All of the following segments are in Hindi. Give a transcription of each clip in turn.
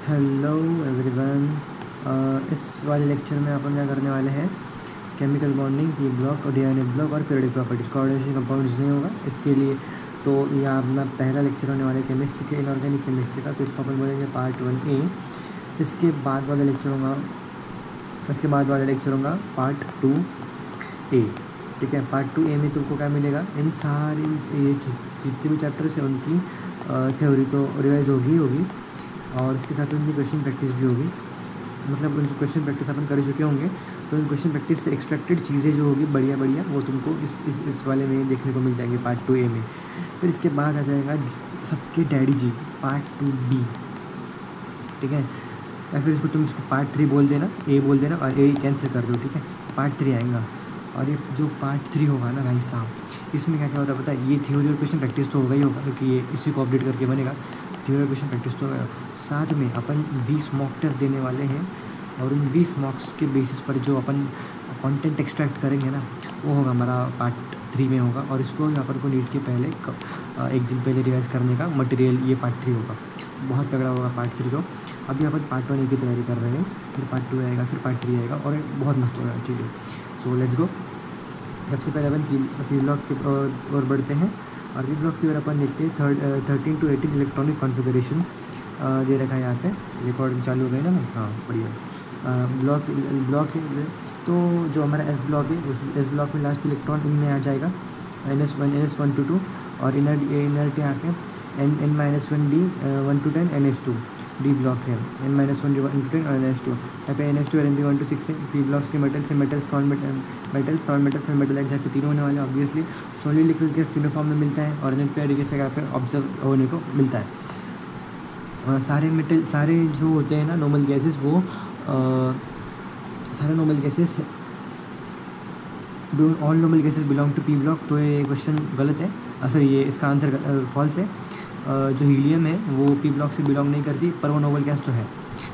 Hello everyone. इस वाले लेक्चर में अपन क्या करने वाले हैं, केमिकल बॉन्डिंग, पी ब्लॉक और डीएनए ब्लॉक और पीरियोडिक प्रॉपर्टीज, कोऑर्डिनेशन कंपाउंड्स नहीं होगा इसके लिए। तो ये अपना पहला लेक्चर होने वाला है केमिस्ट्री के, इनऑर्गेनिक केमिस्ट्री का। तो इसको अपन बोलेंगे पार्ट 1A। इसके बाद वाला लेक्चर होगा पार्ट 2A। ठीक है, पार्ट 2A में तुमको क्या मिलेगा, इन सारी ये जितने भी चैप्टर्स हैं उनकी थ्योरी तो रिवाइज होगी और इसके साथ उनकी क्वेश्चन प्रैक्टिस भी होगी। मतलब उनकी क्वेश्चन प्रैक्टिस अपन कर चुके होंगे, तो उन क्वेश्चन प्रैक्टिस से एक्सट्रैक्टेड चीज़ें जो होगी बढ़िया वो तुमको इस वाले में देखने को मिल जाएंगे पार्ट 2A में। फिर इसके बाद आ जाएगा सबके डैडी जी, पार्ट 2B। ठीक है, या फिर इसको पार्ट 3 बोल देना, A बोल देना और A कैंसिल कर दो। ठीक है, पार्ट 3 आएगा। और ये जो पार्ट 3 होगा ना भाई साहब, इसमें क्या क्या होता है पता है, ये थ्योरी और क्वेश्चन प्रैक्टिस तो होगा ही होगा, क्योंकि ये इसी को अपडेट करके बनेगा। थ्योरी और क्वेश्चन प्रैक्टिस तो होगा, साथ में अपन 20 मॉक टेस्ट देने वाले हैं और उन 20 मॉक्स के बेसिस पर जो अपन कंटेंट एक्सट्रैक्ट करेंगे ना, वो होगा हमारा पार्ट 3 में होगा। और इसको यहाँ पर को नीट के पहले एक दिन पहले रिवाइज करने का मटेरियल ये पार्ट 3 होगा। बहुत तगड़ा होगा पार्ट 3। तो अभी अपन पार्ट 1 की तैयारी कर रहे हैं, फिर पार्ट 2 आएगा, फिर पार्ट 3 आएगा और बहुत मस्त होगा। ठीक है, सो लेट्स गो। सबसे पहले अपन पी ब्लॉक की ओर बढ़ते हैं और पी ब्लॉक की ओर अपन देखते हैं 13 to 18 इलेक्ट्रॉनिक कॉन्फ़िगरेशन दे रखा है यहाँ पे। रिकॉर्डिंग चालू हो गई ना, हाँ बढ़िया। ब्लॉक तो जो हमारा एस ब्लॉक है, उस एस ब्लॉक में लास्ट इलेक्ट्रॉन इन में आ जाएगा NS1 to 2 और इनर्ट यहाँ पे N-1 D 1 to 10 NS2 D block है, N-1 D 1 to 10 और NS2। यहाँ पे NS2 और NP 1 to 6 है। पी ब्लॉक्स के मेटल्स नॉन मेटल्स और मेटलाइट्स यहाँ पे तीनों होने वाले हैं। ऑब्वियसली सॉलिड लिक्विड गैस तीनों फॉर्म में मिलता है और पेयर गैस यहाँ पे ऑब्जर्व होने को मिलता है। सारे जो होते हैं ना नॉर्मल गैसेस, वो सारे normal gases all normal gases belong to P block. तो ये क्वेश्चन गलत है, सॉरी ये इसका आंसर फॉल्स है। जो हीलियम है वो पी ब्लॉक से बिलोंग नहीं करती, पर वो नोबल गैस तो है।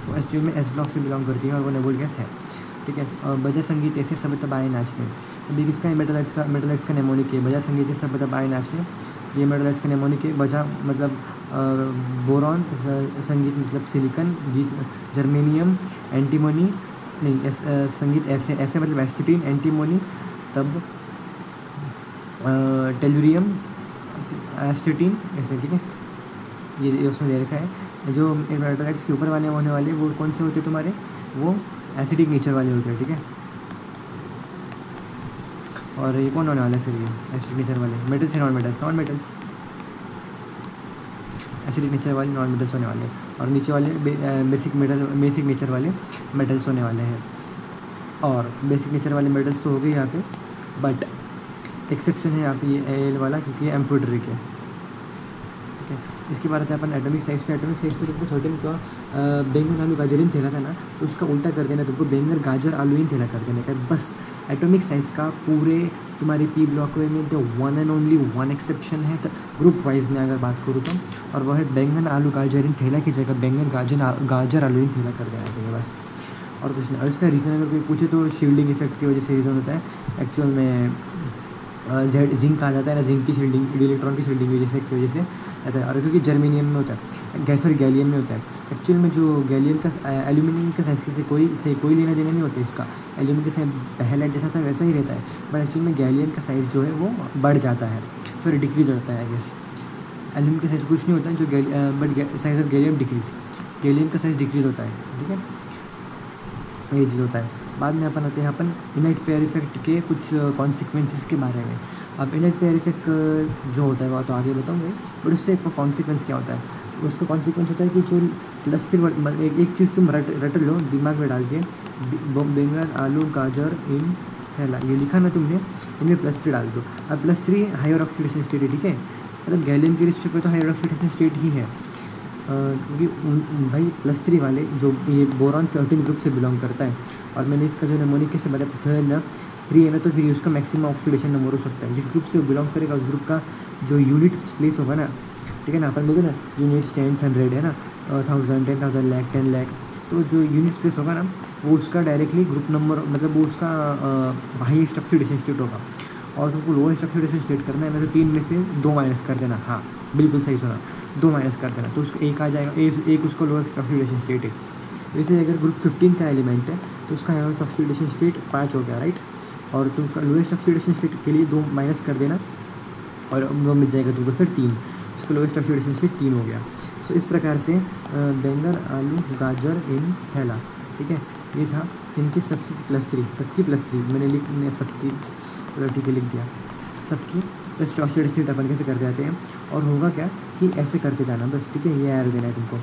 वो एस में एस ब्लॉक से बिलोंग करती है और वो नोबल गैस है। ठीक है, बजा संगीत ऐसे सब तबाए नाचने, अभी किसका है, मेटलाइट्स का नेमोनिक है। बजा संगीत है सब तबाए नाचने, ये मेटलाइट्स का नेमोनिक है। बजा मतलब बोरॉन, संगीत मतलब सिलिकन, गीत जर्मेनियम, एंटीमोनी नहीं, संगीत ऐसे मतलब एस्टिटीन, एंटीमोनी, तब टेलुरियम, एस्टिटीन ऐसे। ठीक है, ये उसमें दे रखा है। जो मेटलाइट्स के ऊपर वाले होने वाले वो कौन से होते हैं तुम्हारे, वो एसिडिक नेचर वाले होते हैं। ठीक है, और ये कौन होने वाला है फिर, ये एसिडिक नेचर वाले मेटल्स से नॉन मेटल्स एसिडिक नेचर वाले नॉन मेटल्स होने वाले हैं। और नीचे वाले बेसिक नेचर वाले मेटल्स होने वाले हैं। और बेसिक नेचर वाले मेटल्स तो हो गए यहाँ पे, बट एक्सेप्शन है यहाँ पे ये एल वाला, क्योंकि एम्फोटेरिक है। ठीक है, इसके बाद अपन एटॉमिक साइज पे तुमको सर्टेन का बैंगन आलू गाजर थैला था ना, तो उसका उल्टा कर देना, तुमको बैंगन गाजर आलू इन थैला कर देने का बस। एटॉमिक साइज का पूरे तुम्हारे पी ब्लॉक में तो one and only one exception है, तो ग्रुप वाइज में अगर बात करूँ तो, और वह है बैंगन आलू गाजर इन थैला की जगह बैंगन गाजर आलू इन थैला कर देना चाहिए बस, और कुछ नहीं। और इसका रीज़न अगर कोई पूछे तो शील्डिंग इफेक्ट की वजह से रीज़न होता है। एक्चुअल में जिंक आ जाता है ना, जिंक की शील्डिंग, इलेक्ट्रॉन की शील्डिंग इफेक्ट की वजह से रहता है। और क्योंकि जर्मेनियम में होता है, गैस और गैलियम में होता है। एक्चुअल में जो गैलियम का एल्यूमिनियम का साइज से कोई लेना देना नहीं होता इसका। एल्यूमिनियम का साइज पहले जैसा था वैसा ही रहता है, बट एक्चुअल में गैलियम का साइज़ जो है वो बढ़ जाता है, सॉरी डिक्रीज होता है। आई गेस एल्यूमिनियम का साइज कुछ नहीं होता है, जो बट साइज ऑफ गैलियम का साइज डिक्रीज होता है। ठीक है, ये चीज़ होता है। बाद में अपन आते हैं अपन इनर्ट पेयर इफेक्ट के कुछ कॉन्सिक्वेंसेस के बारे में। अब इनर्ट पेयर इफेक्ट जो होता है वो तो आगे बताऊंगे, बट उससे एक कॉन्सिक्वेंस क्या होता है, उसका कॉन्सिक्वेंस होता है कि जो एक चीज़ तुम रट लो दिमाग में डाल के, बैंगन आलू गाजर इन थैला, ये लिखा ना तुमने, इनमें +3 डाल दो। अब +3 हायर ऑक्सीडेशन स्टेट है। ठीक है, मतलब गैलियम के रिस्पेक्ट पे तो हायर ऑक्सीडेशन स्टेट ही है, क्योंकि भाई +3 वाले जो ये बोरॉन 13 ग्रुप से बिलोंग करता है। और मैंने इसका जो नेमोनिक कैसे बताया था ना 3 है ना, तो फिर उसका मैक्सिमम ऑक्सीडेशन नंबर हो सकता है। जिस ग्रुप से वो बिलोंग करेगा उस ग्रुप का जो यूनिट प्लेस होगा ना, ठीक है ना, अपन बोलते ना यूनिट स्टैंड्स 100 है ना, 1000 10,000 लाख 10 लाख, तो जो यूनिट प्लेस होगा ना वो उसका डायरेक्टली ग्रुप नंबर, मतलब वो उसका हाईएस्ट ऑक्सीडेशन स्टेट होगा। और तुमको लोएस्ट ऑक्सीडेशन स्टेट करना है ना, तो 3 में से 2 माइनस कर देना। हाँ बिल्कुल सही सुना, 2 माइनस कर देना, तो उसको एक आ जाएगा, एक उसको लोएस्ट ऑक्सीडेशन स्टेट है। वैसे अगर ग्रुप 15 का एलिमेंट है तो उसका लोएस्ट ऑक्सीडेशन स्टेट 5 हो गया, राइट। और तुमका लोएस्ट ऑक्सीडेशन स्टेट के लिए 2 माइनस कर देना और वो मिल जाएगा तुमको फिर 3, उसका लोएस्ट ऑक्सीडेशन स्टेट 3 हो गया। सो इस प्रकार से बैंगन, आलू, गाजर इन थैला, ठीक है, ये था इनकी सबकी +3, सबकी +3 मैंने सबकी ठीक है लिख दिया, सबकी प्लस ऑक्सीडेशन स्टेट अपन कैसे करते जाते हैं। और होगा क्या कि ऐसे करते जाना बस, ठीक है, ये याद देना है तुमको।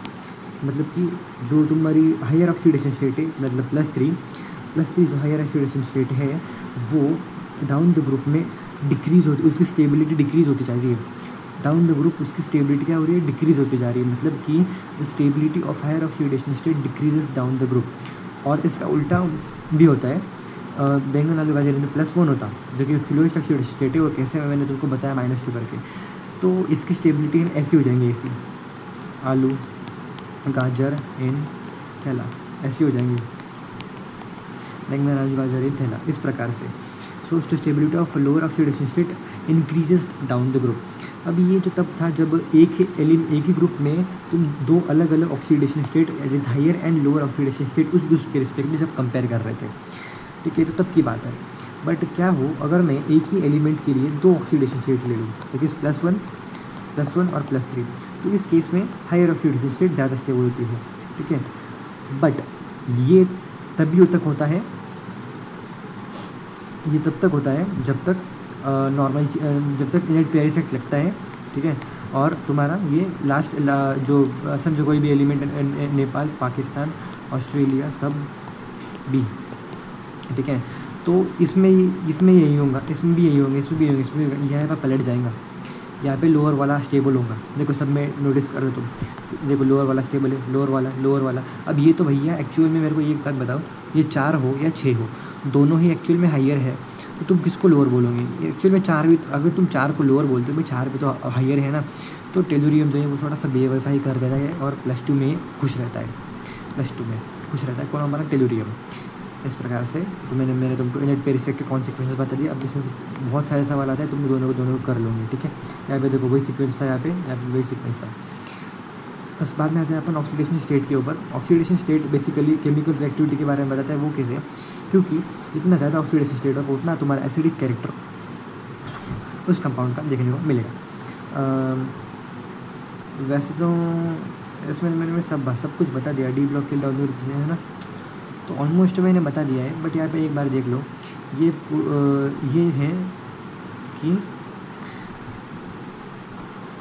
मतलब कि जो तुम्हारी हायर ऑक्सीडेशन स्टेट है, मतलब +3 जो हायर ऑक्सीडेशन स्टेट है वो डाउन द ग्रुप में डिक्रीज़ होती, उसकी स्टेबिलिटी डिक्रीज़ होती जा रही है। डाउन द ग्रुप उसकी स्टेबिलिटी क्या हो रही है, डिक्रीज़ होती जा रही है। मतलब कि the stability of higher oxidation state decreases down the group. और इसका उल्टा भी होता है, बैंगन, आलू, गाजर में +1 होता जो कि उसकी लोएस्ट ऑक्सीडेशन स्टेट है, और कैसे मैंने तुमको बताया -2 करके। तो इसकी स्टेबिलिटी ऐसी हो जाएंगी, ऐसी आलू, गाजर इन थैला ऐसी हो जाएंगी, बैंगन, आलू, गाजर इन थैला, इस प्रकार से। So stability of lower oxidation state increases down the group. अब ये जो तब था जब एक ही ग्रुप में तुम 2 अलग अलग oxidation state, it is higher and lower oxidation state, उस ग्रुप के रिस्पेक्ट में जब कंपेयर कर रहे थे, ठीक है, तो तब की बात है। बट क्या हो अगर मैं एक ही एलिमेंट के लिए 2 ऑक्सीडेशन स्टेट ले लूँ, दैट इज़ +1 और +3, तो इस केस में हायर ऑक्सीडेशन स्टेट ज़्यादा स्टेबल होती है, ठीक है। बट ये तभी तक होता है, ये तब तक होता है जब तक नॉर्मल जब तक इनर्ट पेयर इफेक्ट लगता है, ठीक है। और तुम्हारा ये जो समझो कोई भी एलिमेंट, नेपाल, पाकिस्तान, ऑस्ट्रेलिया सब भी, ठीक है, तो इसमें यही होगा, इसमें भी यही होंगे, इसमें भी होंगे, इसमें यहाँ पर पलट जाएगा, यहाँ पे लोअर वाला स्टेबल होगा। देखो सब में नोटिस करो तुम, देखो लोअर वाला स्टेबल है, लोअर वाला। अब ये तो भैया एक्चुअल में मेरे को ये बात बताओ, ये 4 हो या 6 हो, दोनों ही एक्चुअल में हायर है, तो तुम किसको लोअर बोलोगे। एक्चुअल में 4 भी, अगर तुम 4 को लोअर बोलते हो, भाई 4 भी तो हायर है ना, तो टेलुरियम जो है वो थोड़ा सा बेवफाई कर देता है और +2 में खुश रहता है, कौन हमारा टेलुरियम। इस प्रकार से तो मैंने तुमको इनर्ट पेयर इफेक्ट के कॉन्सिक्वेंसेस बता दिए। अब इसमें से बहुत सारे सवाल आते हैं, तुम दोनों को कर लोगे, ठीक है। यहाँ पे देखो वही सीक्वेंस था, यहाँ पे वही सीक्वेंस था। फर्स्ट बाद में आते हैं अपन ऑक्सीडेशन स्टेट के ऊपर। Oxidation state basically chemical reactivity के बारे में बताता है। वो कैसे, क्योंकि जितना ज़्यादा ऑक्सीडेशन स्टेट होगा उतना तुम्हारा एसिडिक कैरेक्टर उस कंपाउंड का देखने को मिलेगा। वैसे तो इसमें मैंने सब कुछ बता दिया, डी ब्लॉक किल है ना, तो ऑलमोस्ट मैंने बता दिया है। बट यहाँ पे एक बार देख लो, ये है कि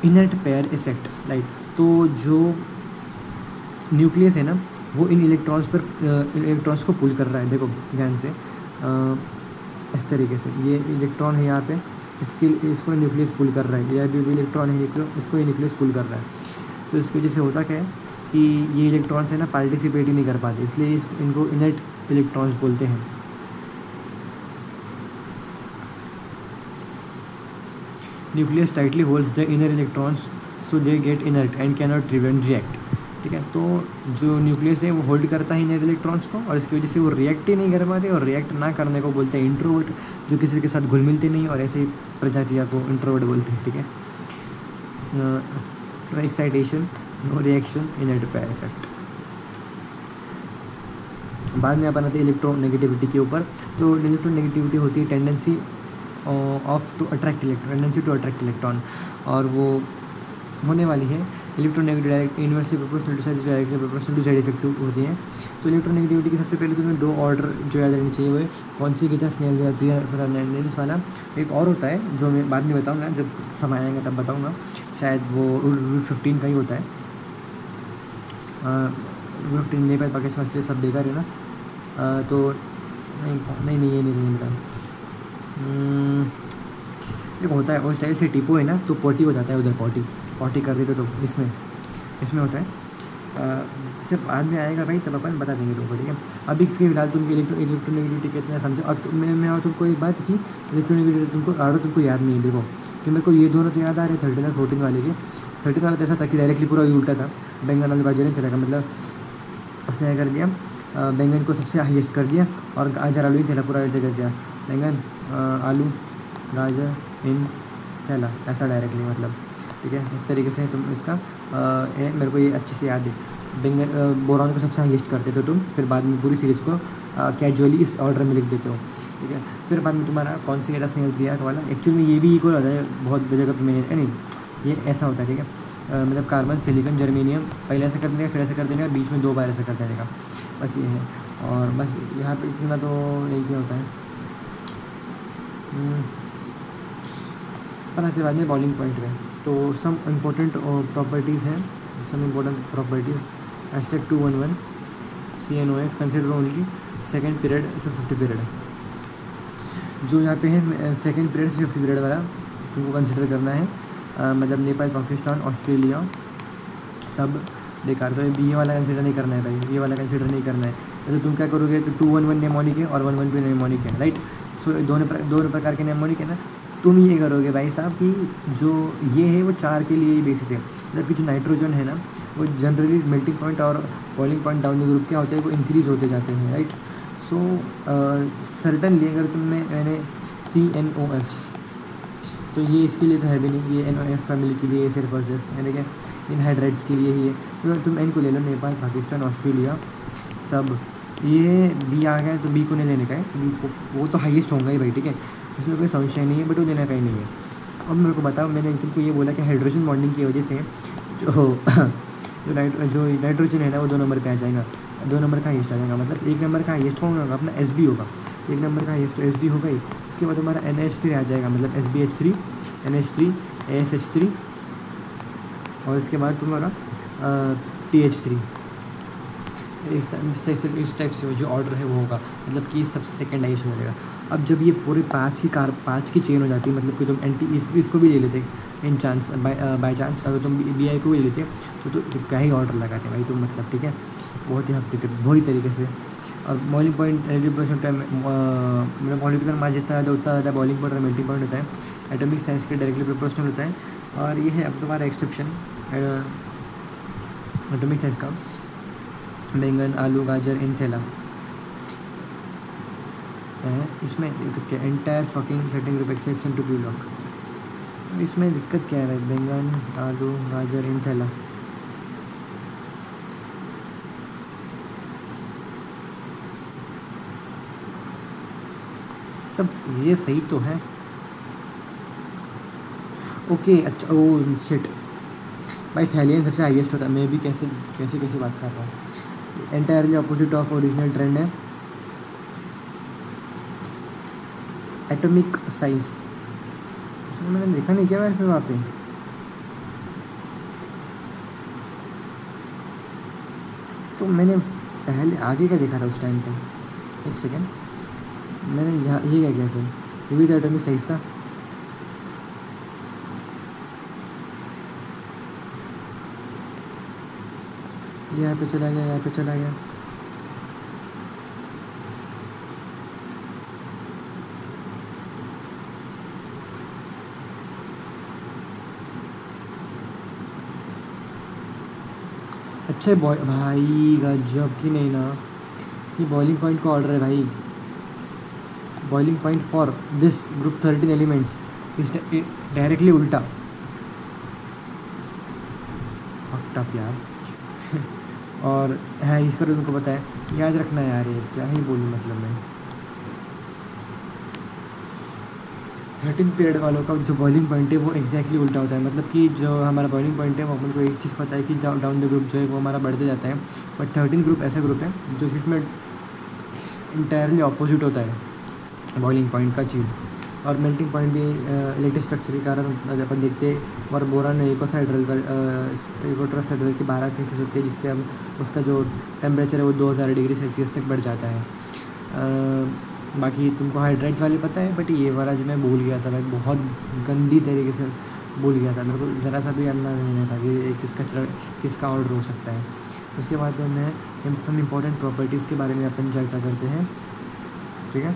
इनर्ट पेयर इफेक्ट, राइट। तो जो न्यूक्लियस है ना वो इन इलेक्ट्रॉन्स को पुल कर रहा है। देखो ध्यान से, इस तरीके से ये इलेक्ट्रॉन है यहाँ पे, इसको न्यूक्लियस पुल कर रहा है, यह भी इलेक्ट्रॉन है, इसको ये न्यूक्लियस पुल कर रहा है। तो इसकी वजह से होता क्या है कि ये इलेक्ट्रॉन्स है ना पार्टिसिपेट ही नहीं कर पाते, इसलिए इनको इनर्ट इलेक्ट्रॉन्स बोलते हैं। Nucleus tightly holds the inner electrons so they get inert and can not react, ठीक है। तो जो न्यूक्लियस है वो होल्ड करता है इनर इलेक्ट्रॉन्स को, और इसकी वजह से वो रिएक्ट ही नहीं कर पाते, और रिएक्ट ना करने को बोलते हैं इंट्रोवर्ट, जो किसी के साथ घुल मिलते नहीं, और ऐसे प्रजातियों को इंट्रोवर्ट बोलते हैं, ठीक है। Excitation, no reaction, inert pair effect. बाद में अपन आते हैं इलेक्ट्रोनेगेटिविटी के ऊपर। तो इलेक्ट्रोनेगेटिविटी होती है टेंडेंसी टू अट्रैक्ट इलेक्ट्रॉन, और वो होने वाली है electronegative direct inversely proportional to size, directly proportional to size effective होती है। तो इलेक्ट्रोनेगेटिविटी की सबसे पहले तुम्हें 2 ऑर्डर जो याद रहनी चाहिए, वो है कौन सी की स्नेलिस वाला। एक और होता है जो मैं बाद में बताऊँगा, जब समय आएगा तब बताऊँगा, शायद वो रूल 15 का ही होता है। रूल 15 नेपाल, पाकिस्तान, ऑस्ट्रेलिया सब बेकार है ना, तो नहीं ये नहीं बता। देखो होता है उस टाइप से टिपो है ना, तो पोटी हो जाता है, उधर पॉटी कर देते तो इसमें होता है। जब बाद में आएगा भाई तब अपन बता देंगे तुमको, ठीक है। अभी इसके फिलहाल तुमको इलेक्ट्रोनेगेटिविटी कितना समझो। अब मैं और तुमको एक बात की, इलेक्ट्रोनेगेटिविटी तुमको याद नहीं है। देखो कि मेरे को ये दोनों तो याद आ रहे हैं 13 और 14 वाले के। 13 वाला तो ऐसा था कि डायरेक्टली पूरा उल्टा था, बैंगन आलू गाजर चलेगा, मतलब उसने क्या कर दिया, बैंगन को सबसे हाईएस्ट कर दिया और गाजर आलू ही चला पूरा कर दिया, बैंगन आलू गाजर इन चला, ऐसा डायरेक्टली, मतलब ठीक है। इस तरीके से तुम इसका मेरे को ये अच्छे से याद है, बोरॉन को सबसे हाईएस्ट करते थे तुम, फिर बाद में पूरी सीरीज़ को कैजुअली इस ऑर्डर में लिख देते हो, ठीक है। फिर बाद में तुम्हारा कौन सी एडस निकल गया वाला, एक्चुअली में ये भी इक्वल होता है बहुत जगह पे मैंने नहीं, ये ऐसा होता है, ठीक है। मतलब कार्बन, सिलिकॉन, जर्मेनियम पहले ऐसा कर देगा, फिर ऐसा कर देगा, बीच में 2 बार ऐसा कर देगा, बस ये है। और बस यहाँ पे इतना तो यही क्या होता है। पर आते बाद में बॉइलिंग पॉइंट में तो सम इम्पोर्टेंट प्रॉपर्टीज़ हैं, some important properties #211 CNOF consider only second period to 50 period. जो यहाँ पे है सेकेंड पीरियड से 50 पीरियड वाला तुमको कंसिडर करना है, मतलब नेपाल, पाकिस्तान, ऑस्ट्रेलिया सब बेकार, तो ये वाला कंसिडर नहीं करना है भाई, ये वाला कंसिडर नहीं करना है। तो तुम क्या करोगे, तो 211 नेमोनिक है और 112 नेमोनिक है, राइट। सो दोनों प्रकार के नेमोनिक है ना। तुम ये करोगे भाई साहब कि जो ये है वो 4 के लिए ही बेसिस है, मतलब कि जो नाइट्रोजन है ना वो जनरली मेल्टिंग पॉइंट और boiling point down the group क्या होते हैं, वो इंक्रीज होते जाते हैं, राइट। सो सर्टनली अगर मैंने CNOF, तो ये इसके लिए तो है भी नहीं, ये NOF फैमिली के लिए सिर्फ और सिर्फ यानी कि इन हाइड्राइड्स के लिए ही है। तो तुम N को ले लो, नेपाल, पाकिस्तान, ऑस्ट्रेलिया सब। ये B आ गया तो B को नहीं लेने का है, B को वो तो हाईएस्ट होगा ही भाई, ठीक है, इसमें कोई संशय नहीं है, बट वो लेने का ही नहीं है। अब मेरे को बताओ, मैंने तुमको ये बोला कि हाइड्रोजन बॉन्डिंग की वजह से जो नाइट्रोजन है ना वो 2 नंबर पे आ जाएगा, 2 नंबर का हाईएस्ट आ जाएगा, मतलब 1 नंबर का हाईएस्ट कौन होगा, अपना SB होगा, 1 नंबर का हाईएस्ट तो SB होगा ही। उसके बाद हमारा NH3 आ जाएगा, मतलब SBH3, NH3, ASH3 और इसके बाद तुम्हारा PH3। इस टाइप से जो ऑर्डर है वो होगा, मतलब कि सबसे सेकेंड हाईएस्ट हो जाएगा। अब जब ये पूरे 5 की चेन हो जाती है, मतलब कि तुम इसको भी ले लेते इन चांस बाई चांस, अगर तुम BI को भी ले लेते तो क्या ही ऑर्डर लगाते भाई तुम, मतलब ठीक है, बहुत ही हद तक बुरी तरीके से। और बॉइलिंग पॉइंट मतलब मॉलिक्यूलर मास जितना ज़्यादा उतना ज़्यादा बॉइलिंग पॉइंट और मेल्टिंग पॉइंट होता है, एटॉमिक साइज के डायरेक्टली प्रोपोर्शनल होता है। और ये है अब तुम्हारा एक्सेप्शन एटॉमिक साइज का, बैंगन, आलू, गाजर, इनथेला इसमें दिक्कत क्या है, entire fucking setting group exception to block, इसमें दिक्कत क्या है भाई, बैंगन, आलू, गाजर, इनथेला सब ये सही तो है। ओके अच्छा, ओ शिट भाई, थैलियन सबसे हाईएस्ट होता है, मैं भी कैसे बात कर रहा हूँ, entirely opposite of original trend है। एटॉमिक साइज मैंने देखा नहीं क्या यार फिर वहाँ पे, तो मैंने पहले आगे का देखा था उस टाइम पे, एक सेकेंड, मैंने यहाँ ये क्या किया फिर, ये भी तो एटॉमिक साइज था। यहाँ पे चला गया, अच्छा भाई गजब की नहीं ना, ये बॉइलिंग पॉइंट का ऑर्डर है भाई, boiling point for this group 13 elements is directly उल्टा, फक्ड अप यार। और है इसका तो तुमको पता है, याद रखना यार, ये क्या ही बोलूँ, मतलब मैं 13 पीरियड वालों का जो बॉइलिंग पॉइंट है वो एग्जैक्टली उल्टा होता है, मतलब कि जो हमारा बॉइलिंग पॉइंट है वो अपन को एक चीज़ पता है कि डाउन द ग्रुप जो है वो हमारा बढ़ते जाता है, बट 13 ग्रुप ऐसा ग्रुप है जो जिसमें इंटायरली ऑपोजिट होता है बॉइलिंग पॉइंट का चीज़। और मेल्टिंग पॉइंट भी लेटेस्ट स्ट्रक्चर के कारण अपन देखते हैं, और बोरान इकोसाइड्रल का इकोट्रासाइड्रल के 12 फेसेस होते हैं, जिससे हम उसका जो टेम्परेचर है वो 2000 डिग्री सेल्सियस तक बढ़ जाता है। बाकी तुमको हाइड्राइड्स वाले पता है, बट ये वाला जो मैं भूल गया था भाई, बहुत गंदी तरीके से भूल गया था, मेरे को ज़रा सा भी अंदाज़ा नहीं था कि किसका ऑर्डर हो सकता है। उसके बाद मैं सम इम्पोर्टेंट प्रॉपर्टीज़ के बारे में अपन चर्चा करते हैं, ठीक है।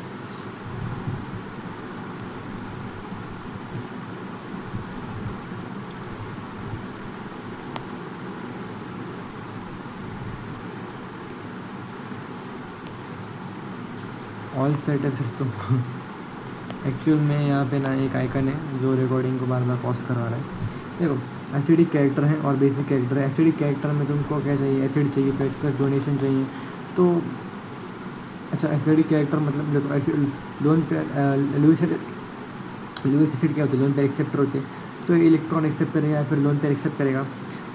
ऑल सेट है फिर तो। एक्चुअल में यहाँ पे ना एक आइकन है जो रिकॉर्डिंग को बार बार पॉज करवा रहा है। देखो एसिडिक कैरेक्टर है और बेसिक कैरेक्टर है। एसिडिक कैरेक्टर में तुमको क्या चाहिए, एसिड चाहिए, फिर डोनेशन चाहिए। तो अच्छा, एसिडिक कैरेक्टर मतलब देखो, एसिड लोन पे लुईस एसिड क्या होते हैं, लोन पेयर एक्सेप्टर होते हैं। तो इलेक्ट्रॉन एक्सेप्ट करेगा या फिर लोन पेयर एक्सेप्ट करेगा,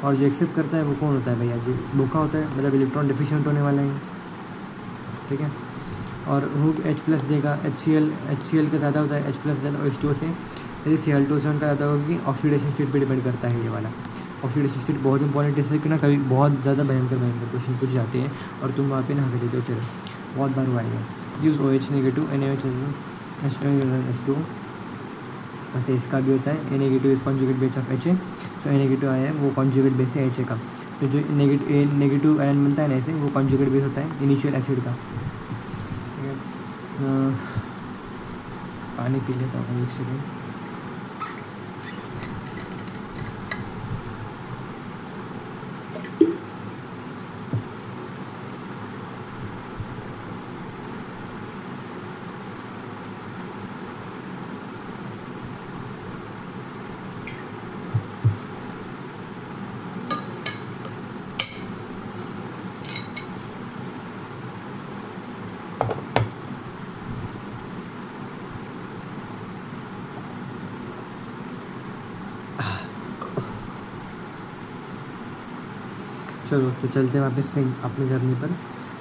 और जो एक्सेप्ट करता है वो कौन होता है भैया जी, बोका होता है, मतलब इलेक्ट्रॉन डिफिशिएंट होने वाला है, ठीक है। और हुक H+ देगा, HCl का ज़्यादा होता है, H+ ज़्यादा H2O से, यदि Cl2 से उनका ज़्यादा होगा कि ऑक्सीडेशन स्टेट पे डिपेंड करता है ये वाला। ऑक्सीडेशन स्टेट बहुत इंपॉर्टेंट है, कि ना कभी बहुत ज़्यादा भयंकर क्वेश्चन पूछ जाते हैं और तुम वहाँ पे ना हटा देते हो, फिर बहुत बार हुआ है। यूज़ OH नेगेटिव, H2, वैसे इसका भी होता है। A negative is conjugate base of HA, so A negative आया है वो कॉन्जुगेट बेस है HA का। तो जो नेगेटिव आयन बनता है ना ऐसे, वो कॉन्जुगेट बेस होता है इनिशियल एसिड का। पानी पी लेता हूँ 1 सेकेंड। चलो तो चलते हैं वापस से अपने जर्नी पर।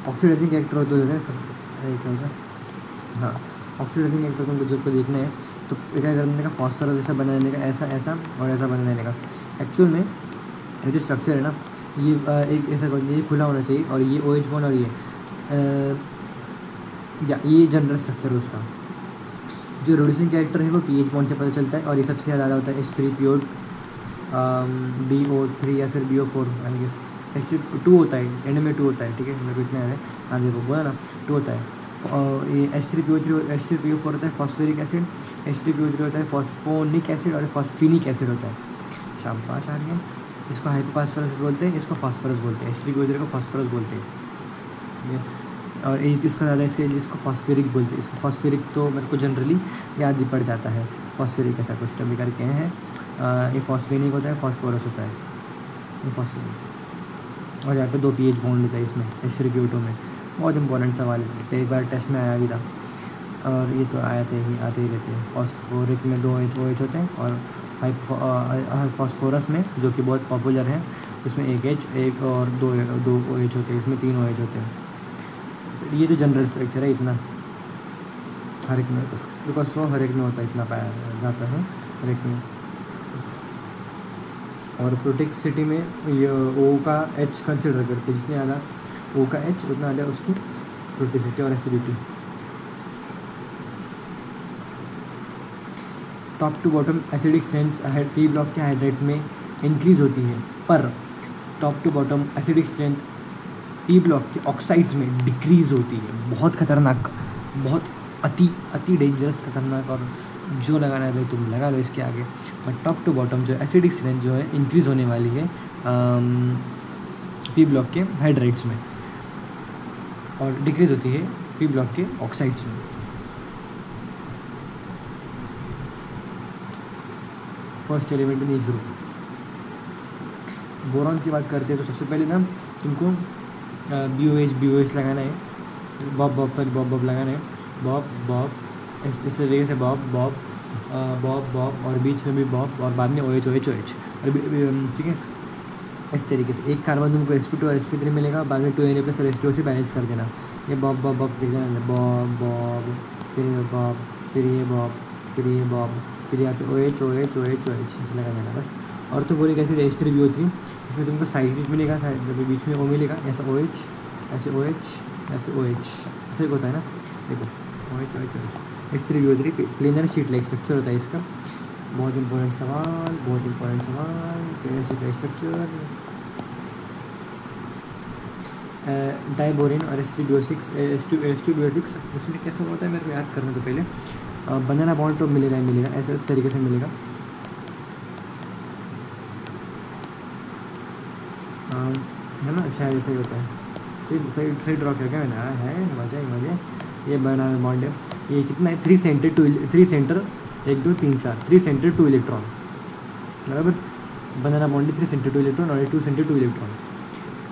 ऑक्सीडाइजिंग कैरेक्टर होते हैं सब, क्या होगा, हाँ ऑक्सीडाइजिंग कैरेक्टर तुमको जब को देखना है तो क्या करने का, फॉस्फोरस ऐसा बनाने का, ऐसा ऐसा और ऐसा बनाने का। एक्चुअल में ये जो स्ट्रक्चर है ना, ये एक ऐसा ये खुला होना चाहिए, और ये OH बॉन्ड और ये जनरल स्ट्रक्चर है उसका। जो रेड्यूसिंग कैरेक्टर है वो TH बॉन्ड से पता चलता है, और ये सबसे ज़्यादा होता है H3PO, BO3 या फिर BO4 आई गेस। H2 होता है, एंड में 2 होता है, ठीक है, मेरे को इतना है। हाँ देखो बोला ना 2 होता है। ये H3PO4 होता है फॉस्फोरिक एसिड, H3PO3 होता है फॉस्फोनिक एसिड, और फॉस्फिनिक एसिड होता है। शाबाश आ गया। इसको हाइपोफॉस्फोरस बोलते हैं, इसको फॉस्फोरस बोलते हैं, H3PO3 को फॉस्फोरस बोलते हैं, ठीक है। और इसका ज़्यादा इसको फॉस्फेरिक बोलते हैं। इसको फॉस्फेरिक तो मेरे को जनरली याद ही पड़ जाता है, फॉस्फेरिक ऐसा कुछ टर्म करके हैं। ये फॉस्फेनिक होता है, फॉस्फोरस होता है, ये फॉस्फेरिक। और यहाँ पे 2 pH बॉन्ड होता है इसमें H3PO2 में। बहुत इंपॉर्टेंट सवाल है, एक बार टेस्ट में आया भी था, और ये तो आते ही रहते हैं। फॉस्फोरिक में 2 OH होते हैं, और फॉस्फोरस में जो कि बहुत पॉपुलर है उसमें 1 H, 1 और 2 OH होते हैं, इसमें 3 OH होते हैं। ये तो जनरल स्ट्रक्चर है, इतना हर एक में, बिकॉज वो हर एक में होता है, इतना पाया जाता है हर एक में। और प्रोटेक्सिटी में ये O का H कंसिडर करते हैं, जितने ज़्यादा O का H उतना ज़्यादा उसकी प्रोटेक्सिटी और acidity. Top to bottom acidic strength P block के हाइड्रेट्स में इंक्रीज़ होती है, पर top to bottom acidic strength P block के ऑक्साइड्स में डिक्रीज़ होती है। बहुत खतरनाक, बहुत अति डेंजरस, खतरनाक, और जो लगाना है भाई तुम लगा लो इसके आगे। पर टॉप टू बॉटम जो एसिडिक स्ट्रेंथ जो है इंक्रीज़ होने वाली है P ब्लॉक के हाइड्रेट्स में, और डिक्रीज़ होती है P ब्लॉक के ऑक्साइड्स में। फर्स्ट एलिमेंट नहीं शुरू। बोरॉन की बात करते हैं तो सबसे पहले ना तुमको BOH लगाना है, बॉब लगाना है, बॉब इस तरीके से बॉब और बीच में भी बॉब, और बाद में OH और ठीक है। इस तरीके से एक कार्बन तुमको sp2 और sp3 मिलेगा, बाद में 2Na प्लस और H2O से बैलेंस कर देना। ये बॉब लिख देना, बॉब फिर ये बॉब, फिर ये बॉब, फिर ये बॉब, फिर यहाँ पे OH ऐसे लगा देना बस। और तो बोलिक एसिड H3BO3, इसमें तुमको साइड मिलेगा, बीच में O मिलेगा, ऐसा OH, ऐसे OH, ऐसे OH, ऐसे होता है ना, देखो OH H3BO3 planar sheet like structure होता है इसका। बहुत इंपॉर्टेंट सवाल, प्लेनर शीट लाइक स्ट्रक्चर। डाइबोरिन और H2BO6 इसमें कैसे होता है मेरे को याद करने तो पहले, बनाना बॉन्ड तो मिलेगा ऐसे इस तरीके से मिलेगा। है ना, शायद ऐसा ही होता है। सही ड्रॉ किया क्या मैंने, है मज़ा। ये बनाना बॉन्ड है, ये कितना है, 3 सेंटर 1 2 3 4, 3 सेंटर 2 इलेक्ट्रॉन, बराबर। बनाना बॉन्ड 3 सेंटर 2 इलेक्ट्रॉन और 2 सेंटर 2 इलेक्ट्रॉन।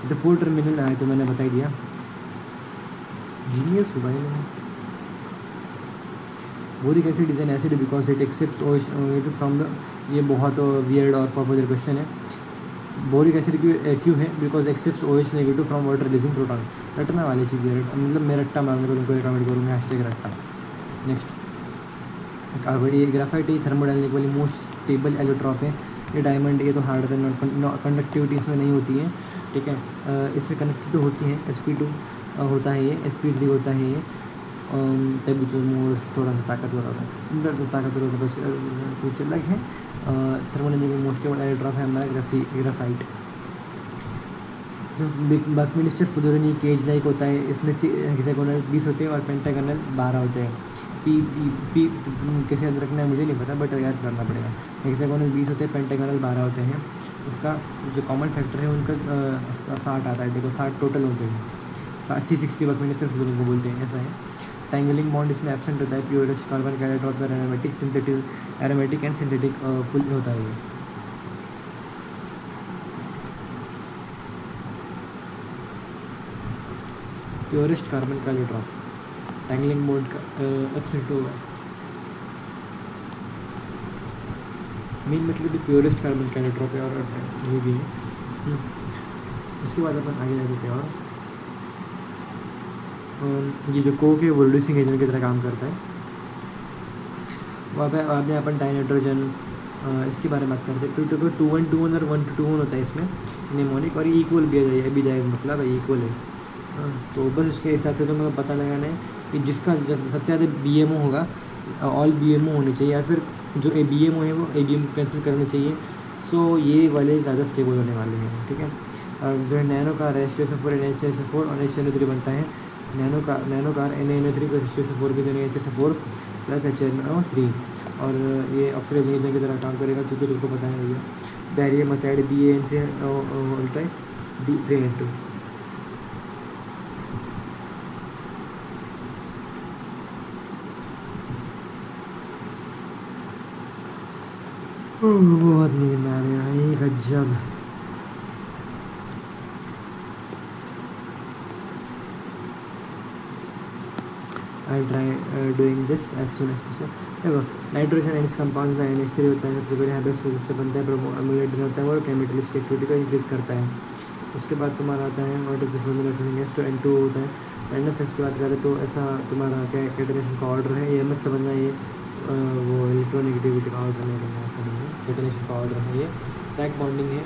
तो 4 टर्मिनल आए तो मैंने बता ही दिया, जीनियस हुआ है। Boric acid is an acid because it accept OH from the, ये बहुत वियर्ड और पॉपुलर क्वेश्चन है। बोरिक एसिड क्यों है? Because accept OH negative from water releasing proton. रटना वाली चीज़ है, मतलब मैं रट्टा मारने को तुमको रिकमेंड करूँगा, हैशटैग रट्टा। नेक्स्ट ये ग्राफाइट ये थर्मोडाइनमिक वाली मोस्ट स्टेबल एलोट्रॉप है। ये डायमंड ये तो हार्ड कंडक्टिविटी इसमें नहीं होती है, ठीक है। इसमें कनेक्टिविटी तो होती है, sp2 होता है, ये sp3 होता है ये, तभी तो मोर थोड़ा सा ताकतवर होता है, तो ताकतवर होता है कुछ अलग है। थर्मोडायनमिक मोस्ट स्टेबल एलोट्रॉप है हमारा ग्राफाइट। जो बकमिनिस्टर फुदोरनी केज लाइक होता है, इसमें से हेक्सागोनल 20 होते हैं और पेंटागोनल 12 होते हैं। पी कैसे याद रखना है मुझे नहीं पता, बट याद करना पड़ेगा। हेक्सागोनल 20 होते हैं, पेंटागोनल 12 होते हैं। इसका जो कॉमन फैक्टर है उनका 60 आता है, देखो 60 टोटल होते हैं। 60 बकमिनिस्टर फुदोरनी को बोलते हैं, ऐसा है। टैंगलिंग बॉन्ड इसमें एब्सेंट होता है। प्योरेस्ट कार्बन का एरोट्रॉप है, aromatic synthetic aromatic and synthetic full होता है ये। प्योरेस्ट कार्बन का एरोट्रॉप टैंगलिंग बॉन्ड का एब्सेंट होगा। मेन मतलब भी प्योरेस्ट कार्बन का एरोट्रॉप है और ये भी है। उसके बाद अपन आगे जा सकते हैं। और ये जो कोक है वो रिड्यूसिंग एजेंट की तरह काम करता है। वहाँ पे अपन डाइनाइट्रोजन इसके बारे में बात करते हैं। 2-1-2-1 और 1-2-1 होता है इसमें निमोनिक, और ये इक्वल भी जाए मतलब है इक्वल है। तो बस उसके हिसाब से तो मुझे पता लगाना है कि जिसका सबसे ज़्यादा BMO होगा, ऑल BMO होने चाहिए, या फिर जो ABMO है वो ABM कैंसिल करने चाहिए। सो ये वाले ज़्यादा स्टेबल होने वाले हैं, ठीक है। और जो है नैनो कार H2SO4 NH2SO4 और HNO3 बनता है। Nano car NaNO3 plus H2SO4 की जगह HSO4 प्लस HNO3, और ये ऑक्सीडाइजिंग एजेंट की तरह काम करेगा, क्योंकि तुमको पता है भैया बैरियर मथाइड BAN से अल्ट्राइड D3N2। बहुत नींद आ रही है गजब। I try doing this as soon as possible. देखो नाइट्रोजन एंड इस कंपाउंड में NH3 होता है, सबसे पहले हैबिस प्रोसेस से बनता है, एमुलेट होता है और केमिकलिस्ट एक्टिविटी को इंक्रीज करता है। उसके बाद तुम्हारा आता है what is the formula to N2 होता है। एंड ऑफ की बात करें तो ऐसा तुम्हारा क्या कैटेनेशन का ऑर्डर है, ये मत समझना ये वो इलेक्ट्रोनेगेटिविटी का ऑर्डर नहीं करना, ऐसा नहीं है, कैटेनेशन का ऑर्डर है ये। बैक बॉन्डिंग है,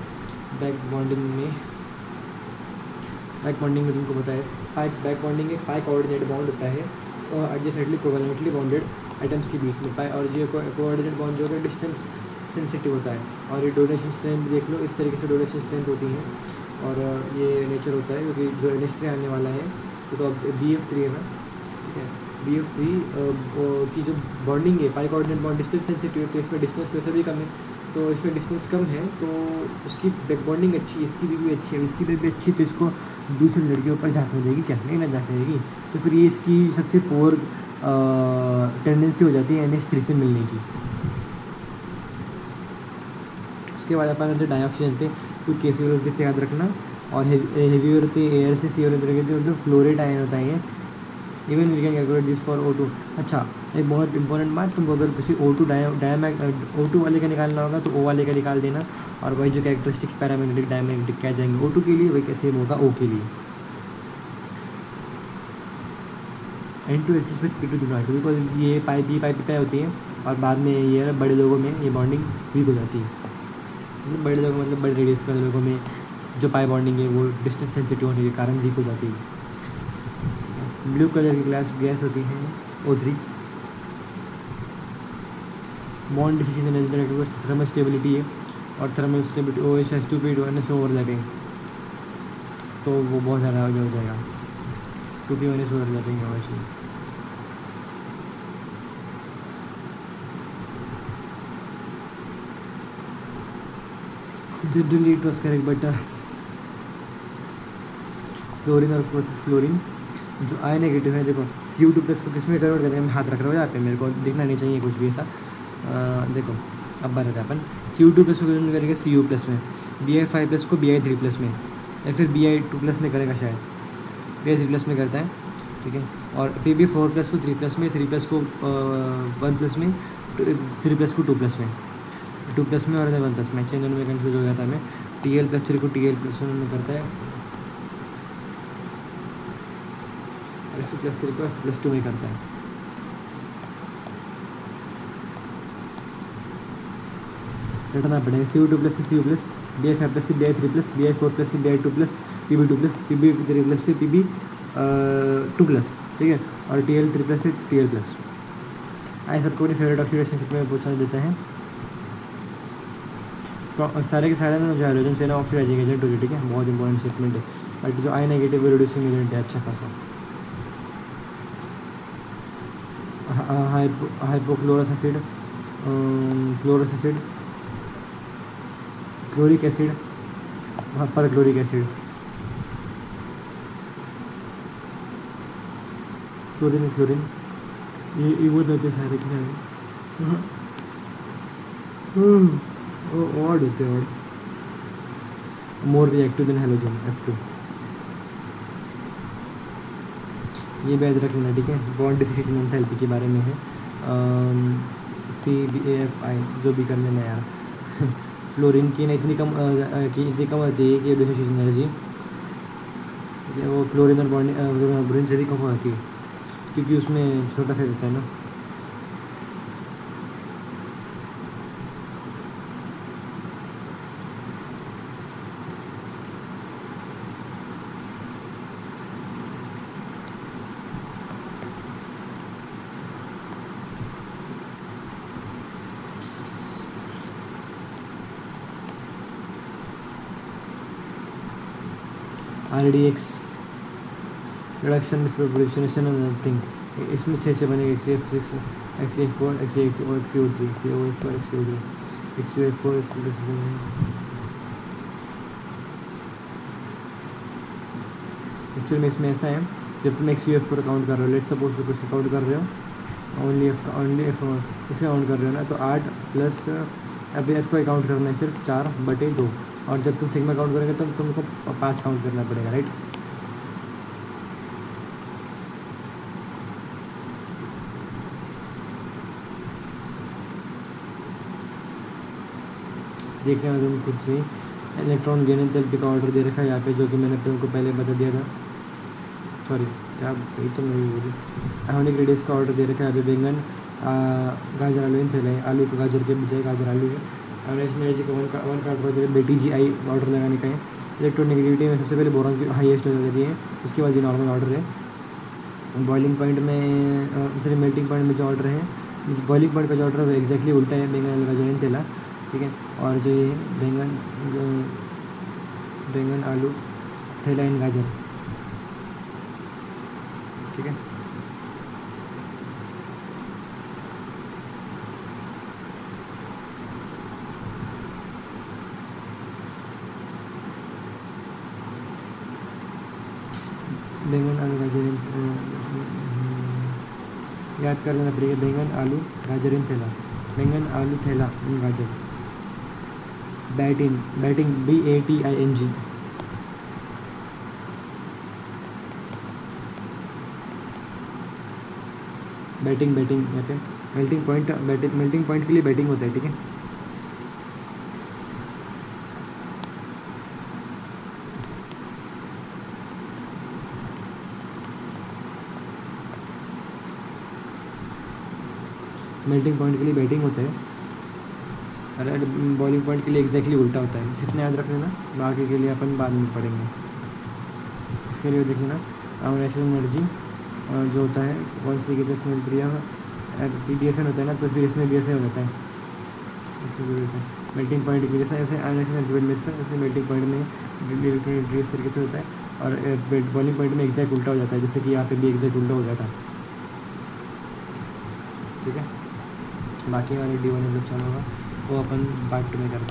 बैक बॉन्डिंग में तुमको पता है बैक बॉन्डिंग एक पाई कोऑर्डिनेट बॉन्ड होता है एडजेसेंटली कोवैलेंटली बॉन्डेड एटम्स के बीच में। पाई और ये कोऑर्डिनेट बॉन्ड जो है डिस्टेंस सेंसिटिव होता है। और ये डोनेशन स्ट्रेंथ देख लो, इस तरीके से डोनेशन स्ट्रेंथ होती है। और ये नेचर होता है क्योंकि जो NH3 आने वाला है तो अब BF3 है ना, ठीक है। BF3 की जो बॉन्डिंग है pi coordinate bond distance sensitive है, तो इसमें डिस्टेंस वैसे भी कम है, तो इसमें डिस्टेंस कम है तो उसकी बैक बॉन्डिंग अच्छी है, इसकी भी अच्छी है, इसकी भी अच्छी, तो इसको दूसरी लड़कियों पर झाँकने देगी, क्या नहीं ना झाँकने देगी। तो फिर ये इसकी सबसे पोर टेंडेंसी हो जाती है NH3 से मिलने की। उसके बाद अपन आते हैं डाइऑक्सीजन पे, तो केस याद रखना। और हेवी होते हैं एयर से, सी तो फ्लोरेट आयन होता है ये। Even we can calculate this for O2। अच्छा एक बहुत इंपॉर्टेंट बात, तुमको अगर किसी O2 वाले का निकालना होगा तो O वाले का निकाल देना, और वही जो कैरेक्टरिस्टिक्स पैरामैग्नेटिक डायमैग्नेटिक क्या जाएंगे O2 के लिए वही कैसे होगा O के लिए। N2H में P2 2 बिकॉज ये पाई पाई होती है, और बाद में ये बड़े लोगों में ये बॉन्डिंग वीक हो जाती है। मतलब बड़े लोगों मतलब बड़े रेडियस के लोगों में जो पाई बॉन्डिंग है वो डिस्टेंस सेंसिटिव होने के कारण वीक हो जाती है। ब्लू कलर की गैस होती है O3। Bond decision energy thermal stability है, और thermal stability OH2P2 NSO overlapping, तो वो बहुत ज़्यादा हो जाएगा 2P NSO overlapping OH। Generally it was correct, but chlorine और प्रोसेस क्लोरीन जो I नेगेटिव है, देखो CO2 प्लस को किस में कन्वर्ट करेंगे, मैं हाथ रख रहा हूँ यहाँ पे, मेरे को दिखना नहीं चाहिए कुछ भी ऐसा। देखो अब बात है अपन Cu2 प्लस को कन्वर्ट करेंगे Cu प्लस में, Bi5 प्लस को Bi3 प्लस में, या फिर Bi2 प्लस में करेगा शायद, Bi3 प्लस में करता है, ठीक है। और Pb4 प्लस को 3 प्लस में, 3 प्लस को 1 प्लस में, 3 प्लस को 2 प्लस में, 2 प्लस में और 1 प्लस में, चेंज में कन्फ्यूज हो गया था मैं। Tl प्लस 3 को Tl प्लस में करता है, F प्लस 3 को F प्लस 2 में करता है। रटना पड़ेगा Cu2 प्लस से Cu प्लस, Bi5 प्लस से Bi3 प्लस, Bi4 प्लस से Bi2 plus, Pb2 plus Pb3 plus से Pb2 प्लस, ठीक है। और Tl3 प्लस से Tl प्लस। आइए सबको अपनी फेवरेट ऑक्सीडेशन में पूछा देते हैं। सारे के सारे ना जो हाइड्रोजन से ना ऑक्सीडाइजिंग एजेंट होगी, ठीक है, बहुत इंपॉर्टेंट स्टेटमेंट है। बट जो I नेगेटिव रिड्यूसिंग एजेंट है अच्छा खासा। Hypochlorous acid, chlorous acid, chloric acid, perchloric acid, chlorine chlorine, ये वो होते सारे के सारे ऑड होते हैं, odd more reactive than halogen F2। ये भी याद रख लेना, ठीक है। बॉन्ड डिसोसिएशन एंथैल्पी के बारे में है, CbAFI जो भी कर लेना यार। फ्लोरीन की ना इतनी कम होती है कि डिसोसिएशन एनर्जी, वो क्लोरीन और ब्रोमीन से कम होती है क्योंकि उसमें छोटा साइज होता है ना। RDX रिडक्शन डिस्प्रोपोर्शनेशन थिंग, इसमें 6 बनेगा, XCF6, XCF4, XCF2, XCO3, XCO4, XCO3, XCF4, XCO3। Actually में इसमें ऐसा है, जब तुम XCF4 काउंट कर रहे हो, लेट सपोज तो कुछ काउंट कर रहे हो, ओनली F इसका काउंट कर रहे हो ना, तो 8 प्लस अभी F का काउंट करना है सिर्फ 4/2, और जब तुम सिग्मा काउंट करोगे तो तुमको 5 काउंट करना पड़ेगा, राइट। देख लेना तुम खुद से। इलेक्ट्रॉन गेन एंथैल्पी का ऑर्डर दे रखा है यहाँ पे, जो कि मैंने तुमको पहले बता दिया था, सॉरी क्या वही तो नहीं बोली। आयोनिक रेडियस का ऑर्डर दे रखा है यहाँ पे। बैंगन, गाजर, आलू इन है, आलू को गाजर के बजाय गाजर आलू है। आयोनाइजेशन एनर्जी का वन का ऑर्डर BTGI ऑर्डर लगाने का है। इलेक्ट्रोनेगेटिविटी में सबसे पहले बोरॉन की हाईएस्ट हो जाती है, उसके बाद ये नॉर्मल ऑर्डर है। बॉइलिंग पॉइंट में सॉरी मेल्टिंग पॉइंट में जो ऑर्डर है, बॉइलिंग पॉइंट का जो ऑर्डर है वो एक्जैक्टली उल्टा है, बैंगन, गाजर इन तेला, ठीक है। और जो ये बैंगन, आलू, थैला इन गाजर, ठीक है। बैंगन, आलू, गाजर याद कर लेना पड़ेगा। बैंगन, आलू, गाजर इन थैला, बैंगन, आलू, थैला इन गाजर। बैटिंग BATING, बैटिंग यहाँ पे मेल्टिंग पॉइंट के लिए बैटिंग होता है, ठीक है। मेल्टिंग पॉइंट के लिए बैटिंग होता है, और बॉइलिंग पॉइंट के लिए एग्जैक्टली उल्टा होता है। इतना याद रख लेना, बाकी के लिए अपन बाद में पढ़ेंगे। इसके लिए देख लेना आयोनाइजेशन एनर्जी जो होता है, कौन सी की 10 मिनट प्रिया PDSN होता है ना, तो फिर इसमें भी ऐसे हो जाता है, इसकी वजह से मेल्टिंग पॉइंट की वजह से ऐसे आयोनाइजेशन एनर्जी में ऐसे मेल्टिंग पॉइंट में इस तरीके से होता है, और बॉइलिंग पॉइंट में एग्जैक्ट उल्टा हो जाता है, जैसे कि यहाँ पे भी एग्जैक्ट उल्टा हो जाता है, ठीक है। बाकी वाले D1 लोग चालू होगा वो अपन पार्ट 2 में करते हैं।